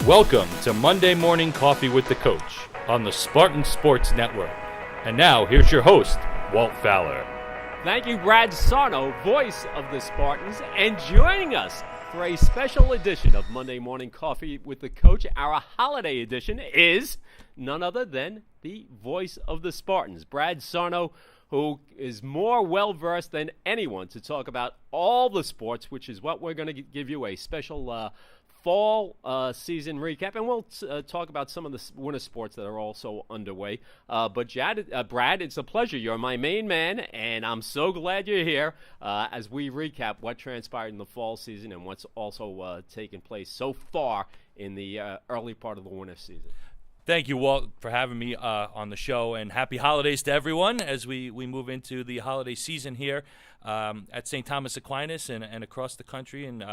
Welcome to Monday Morning Coffee with the Coach on the Spartan Sports Network. And now, here's your host, Walt Fowler. Thank you, Brad Sarno, voice of the Spartans, and joining us for a special edition of Monday Morning Coffee with the Coach. Our holiday edition is none other than the voice of the Spartans, Brad Sarno, who is more well-versed than anyone to talk about all the sports, which is what we're going to give you a special fall season recap, and we'll talk about some of the winter sports that are also underway. But Brad, it's a pleasure. You're my main man, and I'm so glad you're here as we recap what transpired in the fall season and what's also taken place so far in the early part of the winter season. Thank you, Walt, for having me on the show, and happy holidays to everyone as we move into the holiday season here at St. Thomas Aquinas and across the country, and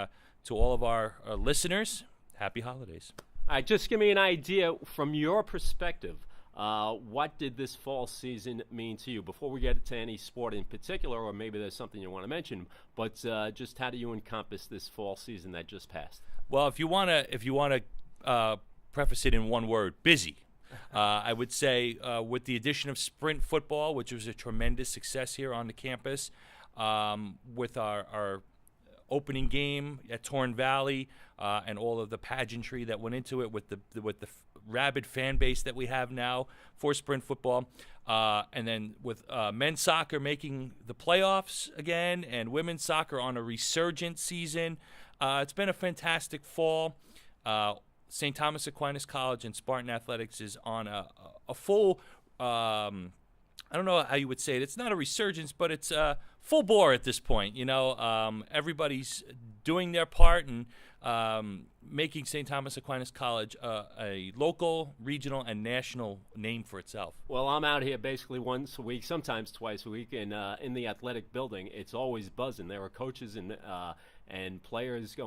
to all of our listeners, happy holidays. All right, just give me an idea from your perspective. What did this fall season mean to you? Before we get to any sport in particular, or maybe there's something you want to mention, but just how do you encompass this fall season that just passed? Well, if you want to preface it in one word, busy. I would say with the addition of sprint football, which was a tremendous success here on the campus, with our opening game at Torn Valley, and all of the pageantry that went into it with the rabid fan base that we have now for sprint football, and then with men's soccer making the playoffs again and women's soccer on a resurgent season. It's been a fantastic fall. St. Thomas Aquinas College and Spartan Athletics is on a full, I don't know how you would say it. It's not a resurgence, but it's full bore at this point. You know, everybody's doing their part and making St. Thomas Aquinas College a local, regional, and national name for itself. Well, I'm out here basically once a week, sometimes twice a week, and in the athletic building, it's always buzzing. There are coaches and players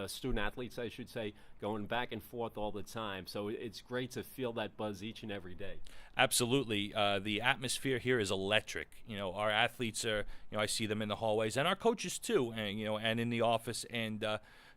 student athletes, I should say, going back and forth all the time. So it's great to feel that buzz each and every day. Absolutely. The atmosphere here is electric. You know, our athletes are, I see them in the hallways, and our coaches too, and, and in the office, and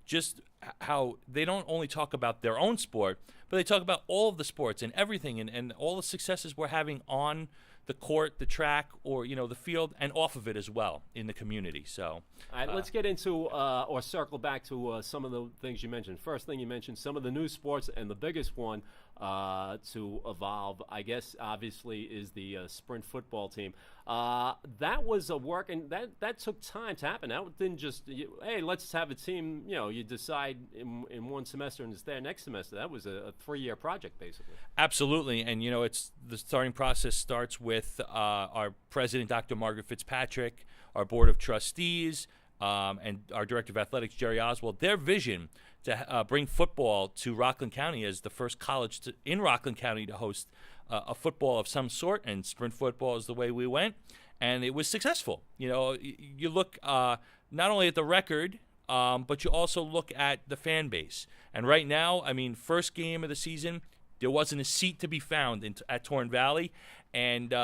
just how they don't only talk about their own sport, but they talk about all of the sports and everything, and all the successes we're having on the court, the track, or the field, and off of it as well in the community. So, all right, let's get into or circle back to some of the things you mentioned. First thing you mentioned, some of the new sports, and the biggest one to evolve, I guess, obviously, is the sprint football team. That was a work, and that took time to happen. That didn't just, hey, let's have a team. You decide in one semester and it's there next semester. That was a 3-year project, basically. Absolutely, and it's the starting process starts with our president, Dr. Margaret Fitzpatrick, our board of trustees, and our director of athletics, Jerry Oswald. Their vision to bring football to Rockland County as the first college in Rockland County to host a football of some sort, and sprint football is the way we went, and it was successful. You look not only at the record, but you also look at the fan base. And right now, first game of the season, there wasn't a seat to be found at Torn Valley, and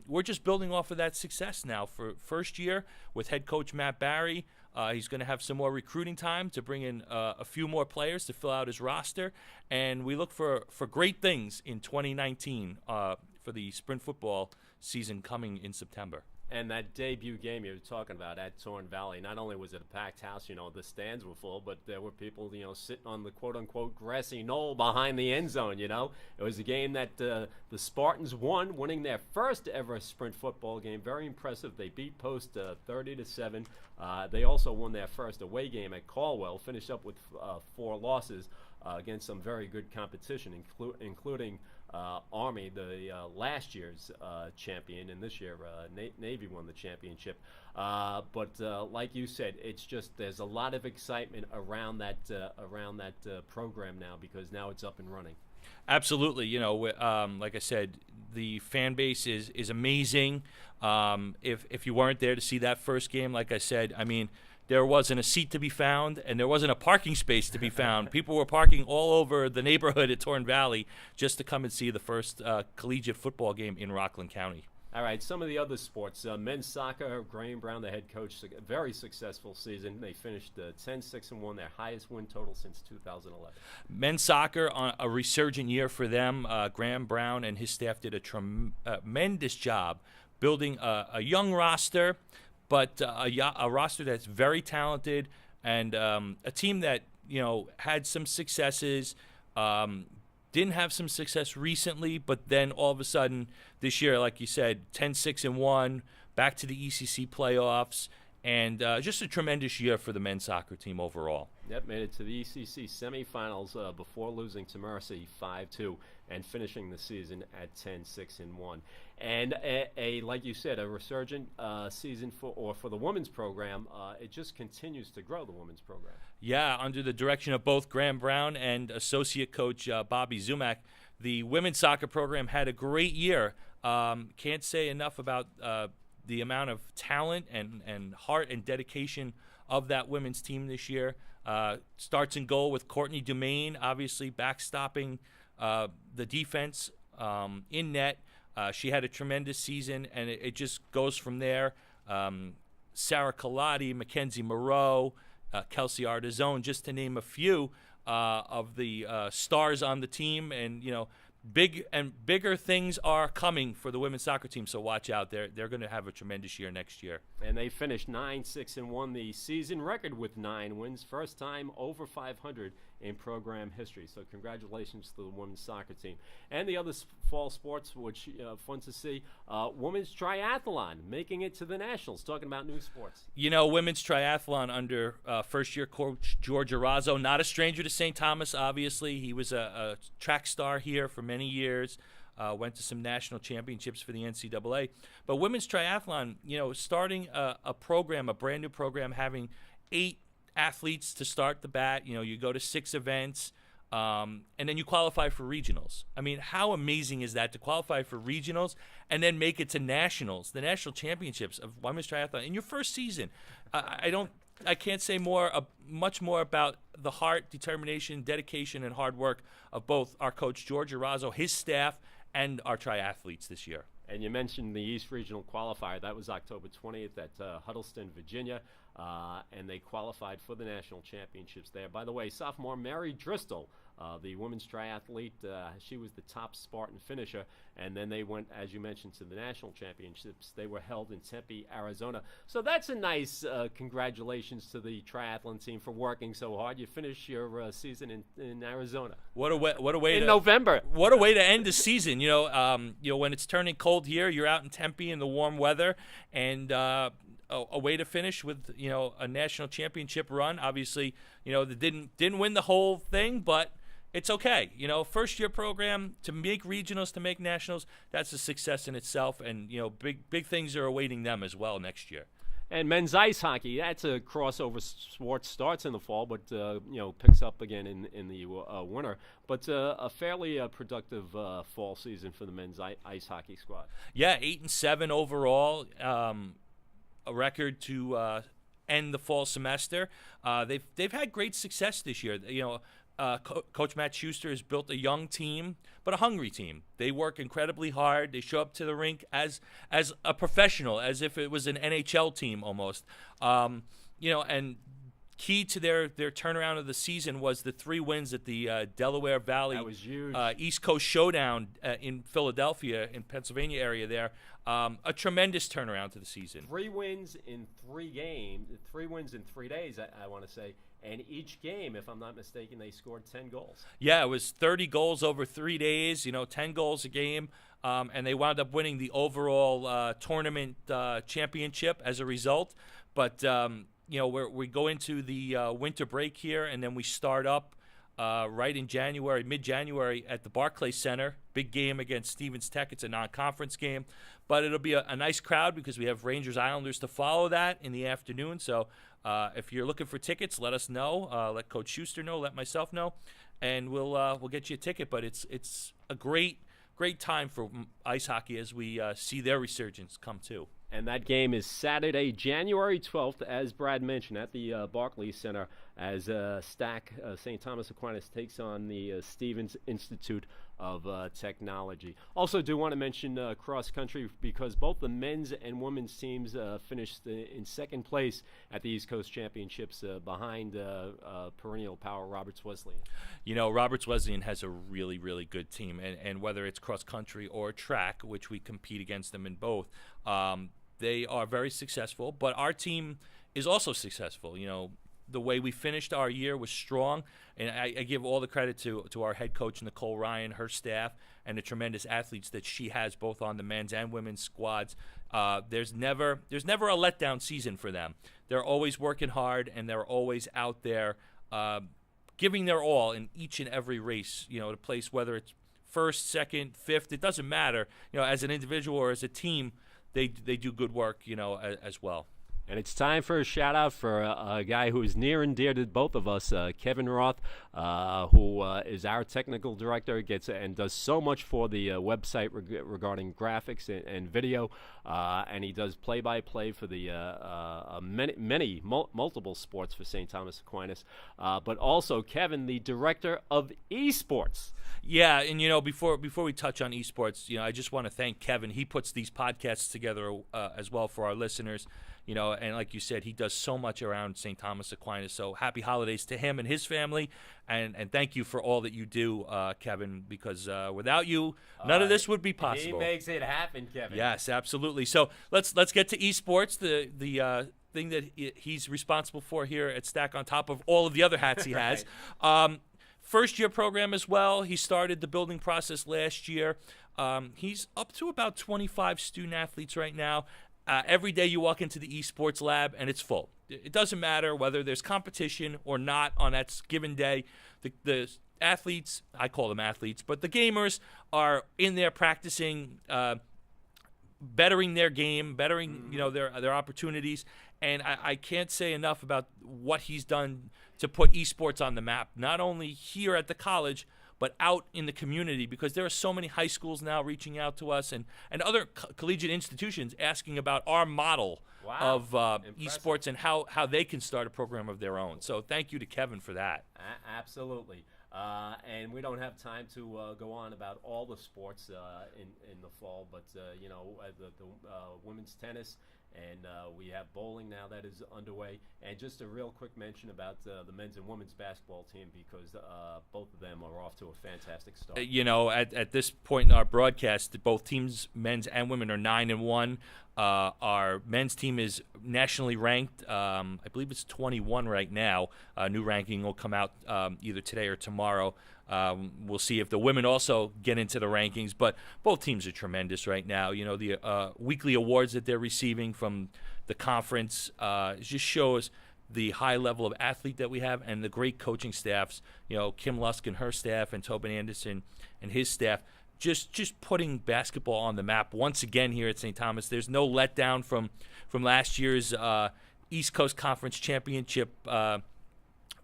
we're just building off of that success now for first year with head coach Matt Barry. He's going to have some more recruiting time to bring in a few more players to fill out his roster, and we look for great things in 2019 for the sprint football season coming in September. And that debut game you were talking about at Torn Valley, not only was it a packed house, the stands were full, but there were people, sitting on the quote-unquote grassy knoll behind the end zone, It was a game that the Spartans won, winning their first ever sprint football game. Very impressive. They beat Post 30-7. They also won their first away game at Caldwell, finished up with 4 losses against some very good competition, including Army, the last year's champion, and this year Navy won the championship. But like you said, it's just there's a lot of excitement around that program now, because now it's up and running. Absolutely. Like I said, the fan base is amazing. If you weren't there to see that first game, like I said, there wasn't a seat to be found, and there wasn't a parking space to be found. People were parking all over the neighborhood at Torn Valley just to come and see the first collegiate football game in Rockland County. All right, some of the other sports. Men's soccer, Graham Brown, the head coach, a very successful season. They finished 10-6-1, their highest win total since 2011. Men's soccer, on a resurgent year for them. Graham Brown and his staff did a tremendous job building a young roster, but a roster that's very talented, and a team that had some successes. Didn't have some success recently, but then all of a sudden this year, like you said, 10-6-1, back to the ECC playoffs, and just a tremendous year for the men's soccer team overall. Yep, made it to the ECC semifinals before losing to Mercy 5-2 and finishing the season at 10-6-1. And like you said, a resurgent season for the women's program. It just continues to grow, the women's program. Yeah, under the direction of both Graham Brown and associate coach Bobby Zumak, the women's soccer program had a great year. Can't say enough about the amount of talent and heart and dedication of that women's team this year. Starts in goal with Courtney Dumaine, obviously backstopping the defense in net. She had a tremendous season, and it just goes from there. Sarah Colati, Mackenzie Moreau, Kelsey Artizone, just to name a few of the stars on the team. And, big and bigger things are coming for the women's soccer team, so watch out. They're going to have a tremendous year next year. And they finished 9-6-1, the season record with 9 wins, first time over 500 in program history. So congratulations to the women's soccer team. And the other fall sports, which fun to see, women's triathlon making it to the nationals. Talking about new sports. Women's triathlon under first-year coach George Arazo, not a stranger to St. Thomas, obviously. He was a track star here for many years. Went to some national championships for the NCAA. But women's triathlon, starting a program, a brand new program, having 8 athletes to start the bat. You go to 6 events, and then you qualify for regionals. I mean, how amazing is that to qualify for regionals and then make it to nationals, the national championships of women's triathlon in your first season? I can't say much more about the heart, determination, dedication, and hard work of both our coach George Arazo, his staff, and our triathletes this year. And you mentioned the East Regional Qualifier. That was October 20th at Huddleston, Virginia, and they qualified for the national championships there. By the way, sophomore Mary Driscoll, the women's triathlete, she was the top Spartan finisher, and then they went, as you mentioned, to the national championships. They were held in Tempe, Arizona. So that's a nice congratulations to the triathlon team for working so hard. You finish your season in Arizona. What a way in November. What a way to end the season. When it's turning cold here, you're out in Tempe in the warm weather, and a way to finish with a national championship run. Obviously, they didn't win the whole thing, but it's okay. First year program to make regionals, to make nationals, that's a success in itself, and big things are awaiting them as well next year. And men's ice hockey, that's a crossover sport, starts in the fall, but picks up again in the winter. But a fairly productive fall season for the men's ice hockey squad. Yeah, 8-7 overall. A record to end the fall semester. They've had great success this year. Coach Matt Schuster has built a young team, but a hungry team. They work incredibly hard. They show up to the rink as a professional, as if it was an NHL team almost. And key to their turnaround of the season was the 3 wins at the Delaware Valley that was huge. East Coast Showdown in Philadelphia, in Pennsylvania area there. A tremendous turnaround to the season. 3 wins in 3 games, 3 wins in 3 days, I want to say. And each game, if I'm not mistaken, they scored 10 goals. Yeah, it was 30 goals over 3 days, 10 goals a game. And they wound up winning the overall tournament championship as a result. But, we go into the winter break here, and then we start up right in January, mid-January at the Barclays Center. Big game against Stevens Tech. It's a non-conference game. But it'll be a nice crowd because we have Rangers Islanders to follow that in the afternoon. So if you're looking for tickets, let us know. Let Coach Schuster know. Let myself know. And we'll get you a ticket. But it's a great time for ice hockey as we see their resurgence come too. And that game is Saturday, January 12th, as Brad mentioned, at the Barclays Center as St. Thomas Aquinas takes on the Stevens Institute of Technology. Also do want to mention cross country because both the men's and women's teams finished in second place at the East Coast Championships behind perennial power Roberts Wesleyan. You know, Roberts Wesleyan has a really, really good team, and whether it's cross country or track, which we compete against them in both, they are very successful. But our team is also successful. You know, the way we finished our year was strong, and I give all the credit to our head coach, Nicole Ryan, her staff, and the tremendous athletes that she has both on the men's and women's squads. There's never a letdown season for them. They're always working hard, and they're always out there giving their all in each and every race, you know, to place, whether it's first, second, fifth, it doesn't matter. You know, as an individual or as a team, they do good work, you know, as well. And it's time for a shout-out for a guy who is near and dear to both of us, Kevin Roth, who is our technical director, gets and does so much for the website regarding graphics and video, and he does play-by-play for the multiple sports for St. Thomas Aquinas, but also Kevin, the director of esports. Yeah, and you know, before we touch on esports, you know, I just want to thank Kevin. He puts these podcasts together as well for our listeners. You know, and like you said, he does so much around St. Thomas Aquinas. So happy holidays to him and his family, and thank you for all that you do, Kevin, because without you, none of this would be possible. He makes it happen, Kevin. Yes, absolutely. So let's get to esports, the thing that he's responsible for here at Stack on top of all of the other hats he has. Right. First-year program as well. He started the building process last year. He's up to about 25 student-athletes right now. Every day you walk into the esports lab and it's full. It doesn't matter whether there's competition or not on that given day. The athletes, I call them athletes, but the gamers are in there practicing, bettering their game, bettering you know their opportunities. And I can't say enough about what he's done to put esports on the map, not only here at the college, but out in the community, because there are so many high schools now reaching out to us and other collegiate institutions asking about our model of esports and how they can start a program of their own. So thank you to Kevin for that. Absolutely. And we don't have time to go on about all the sports in the fall, but you know, the women's tennis, and we have bowling now that is underway. And just a real quick mention about the men's and women's basketball team, because both of them are off to a fantastic start. You know, at this point in our broadcast, both teams, men's and women, are 9-1. Our men's team is nationally ranked. I believe it's 21 right now. A new ranking will come out either today or tomorrow. We'll see if the women also get into the rankings, but both teams are tremendous right now. You know, the weekly awards that they're receiving from the conference just shows the high level of athlete that we have and the great coaching staffs. You know, Kim Lusk and her staff, and Tobin Anderson and his staff, just putting basketball on the map once again here at St. Thomas. There's no letdown from last year's East Coast Conference Championship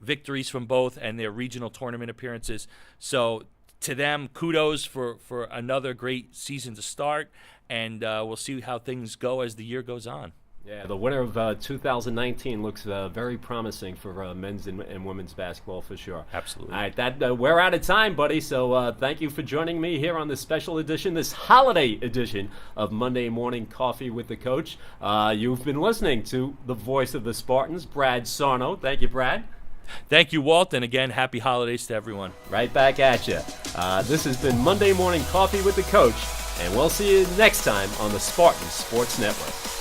victories from both and their regional tournament appearances. So to them, kudos for another great season to start, and we'll see how things go as the year goes on. Yeah, the winter of 2019 looks very promising for men's and women's basketball for sure. Absolutely. All right, we're out of time, buddy, so thank you for joining me here on this special edition, this holiday edition of Monday Morning Coffee with the Coach. You've been listening to the voice of the Spartans, Brad Sarno. Thank you, Brad. Thank you, Walt, and again, happy holidays to everyone. Right back at you. This has been Monday Morning Coffee with the Coach, and we'll see you next time on the Spartan Sports Network.